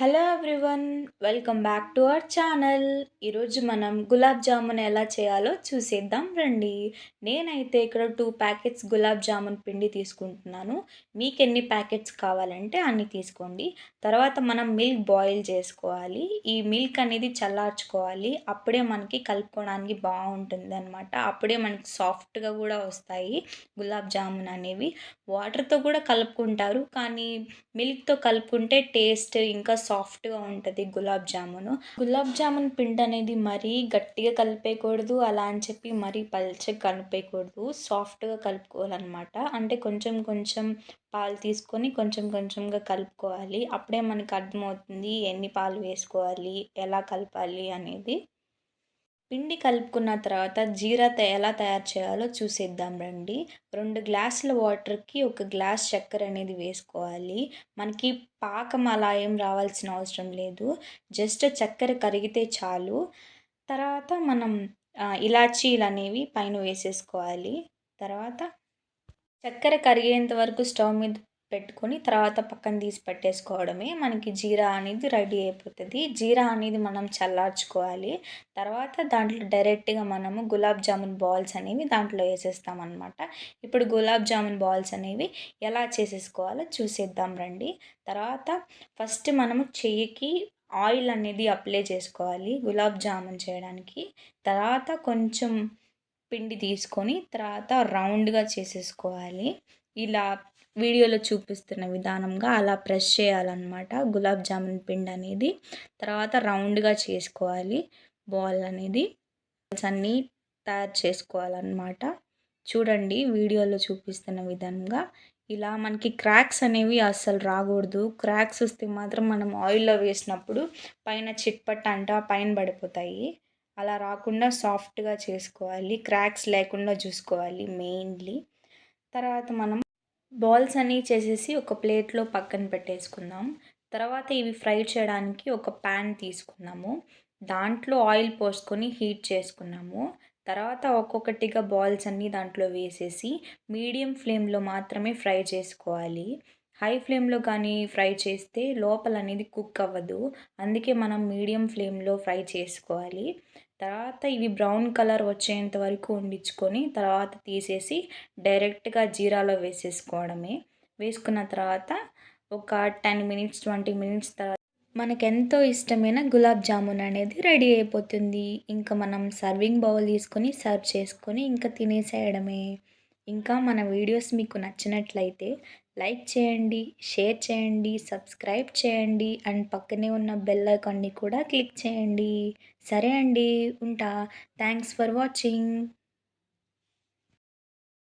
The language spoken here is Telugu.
Hello everyone, welcome back to our channel. ఈరోజు మనం గులాబ్ జామున్ ఎలా చేయాలో చూసేద్దాం రండి. నేనైతే ఇక్కడ 2 ప్యాకెట్స్ గులాబ్ జామున్ పిండి తీసుకుంటున్నాను. మీకు ఎన్ని ప్యాకెట్స్ కావాలంటే అన్ని తీసుకోండి. తర్వాత మనం మిల్క్ బాయిల్ చేసుకోవాలి. ఈ మిల్క్ అనేది చల్లార్చుకోవాలి. అప్పుడే మనకి కలుపుకోవడానికి బాగుంటుంది అనమాట. అప్పుడే మనకి సాఫ్ట్గా కూడా వస్తాయి గులాబ్ జామున్ అనేవి. వాటర్తో కూడా కలుపుకుంటారు, కానీ మిల్క్‌తో కలుపుకుంటే టేస్ట్ ఇంకా సాఫ్ట్‌గా ఉంటది గులాబ్ జామును. గులాబ్ జామున్ పిండనేది మరీ గట్టిగా కలిపేయకూడదు. అలా అని చెప్పి మరీ పల్చగా కలిపేయకూడదు. సాఫ్ట్‌గా కలుపుకోవాలనమాట. అంటే కొంచెం కొంచెం పాలు తీసుకొని కొంచెం కొంచెంగా కలుపుకోవాలి. అప్పుడే మనకు అర్థమవుతుంది ఎన్ని పాలు వేసుకోవాలి, ఎలా కలపాలి అనేది. పిండి కలుపుకున్న తర్వాత జీరా ఎలా తయారు చేయాలో చూసేద్దాం రండి. 2 గ్లాసుల వాటర్‌కి 1 గ్లాస్ చక్కెర అనేది వేసుకోవాలి. మనకి పాకం అలా ఏం రావాల్సిన అవసరం లేదు. జస్ట్ చక్కెర కరిగితే చాలు. తర్వాత మనం ఇలాచీలనేవి పైన వేసేసుకోవాలి. తర్వాత చక్కెర కరిగేంత వరకు స్టవ్ మీద పెట్టుకొని తర్వాత పక్కన తీసి పెట్టేసుకోవడమే. మనకి జీరా అనేది రెడీ అయిపోతది. జీరా అనేది మనం చల్లార్చుకోవాలి. తర్వాత దాంట్లో డైరెక్ట్‌గా మనము గులాబ్ జామున్ బాల్స్ అనేవి దాంట్లో ఏసేస్తామనమాట. ఇప్పుడు గులాబ్ జామున్ బాల్స్ అనేవి ఎలా చేసేసుకోవాలో చూసేద్దాం రండి. తర్వాత ఫస్ట్ మనము చెయ్యికి ఆయిల్ అనేది అప్లై చేసుకోవాలి గులాబ్ జామున్ చేయడానికి. తర్వాత కొంచెం పిండి తీసుకొని తర్వాత రౌండ్‌గా చేసేసుకోవాలి. ఇలా వీడియోలో చూపిస్తున్న విధానంగా అలా ప్రెస్ చేయాలన్నమాట గులాబ్ జామున్ పిండనేది. తర్వాత రౌండ్‌గా చేసుకోవాలి బాల్ అనేది. బాల్స్ అన్నీ తయారు చేసుకోవాలన్నమాట. చూడండి వీడియోలో చూపిస్తున్న విధంగా. ఇలా మనకి క్రాక్స్ అనేవి అస్సలు రాకూడదు. క్రాక్స్ వస్తే మాత్రం మనం ఆయిల్‌లో వేసినప్పుడు పైన చిట్పట అంటా పైన పడిపోతాయి. అలా రాకుండా సాఫ్ట్‌గా చేసుకోవాలి. క్రాక్స్ లేకుండా చూసుకోవాలి మెయిన్‌లీ. తర్వాత మనం బాల్స్ అన్నీ చేసేసి ఒక ప్లేట్‌లో పక్కన పెట్టేసుకుందాం. తర్వాత ఇవి ఫ్రై చేయడానికి ఒక పాన్ తీసుకున్నాము. దాంట్లో ఆయిల్ పోసుకొని హీట్ చేసుకున్నాము. తర్వాత ఒక్కొక్కటిగా బాల్స్ అన్నీ దాంట్లో వేసేసి మీడియం ఫ్లేమ్‌లో మాత్రమే ఫ్రై చేసుకోవాలి. హై ఫ్లేమ్‌లో కానీ ఫ్రై చేస్తే లోపల అనేది కుక్ అవ్వదు. అందుకే మనం మీడియం ఫ్లేమ్‌లో ఫ్రై చేసుకోవాలి. తర్వాత ఇవి బ్రౌన్ కలర్ వచ్చేంత వరకు ఉండించుకొని తర్వాత తీసేసి డైరెక్ట్‌గా జీరాలో వేసేసుకోవడమే. వేసుకున్న తర్వాత ఒక 10 మినిట్స్, 20 మినిట్స్ తర్వాత మనకెంతో ఇష్టమైన గులాబ్ జామున్ అనేది రెడీ అయిపోతుంది. ఇంకా మనం సర్వింగ్ బౌల్ తీసుకొని సర్వ్ చేసుకొని ఇంకా తినేసేయడమే. ఇంకా మన వీడియోస్ మీకు నచ్చినట్లయితే లైక్ చేయండి, షేర్ చేయండి, సబ్స్క్రైబ్ చేయండి అండ్ పక్కనే ఉన్న బెల్ ఐకాన్‌ని కూడా క్లిక్ చేయండి. సరే అండి, ఉంటా. Thanks for watching.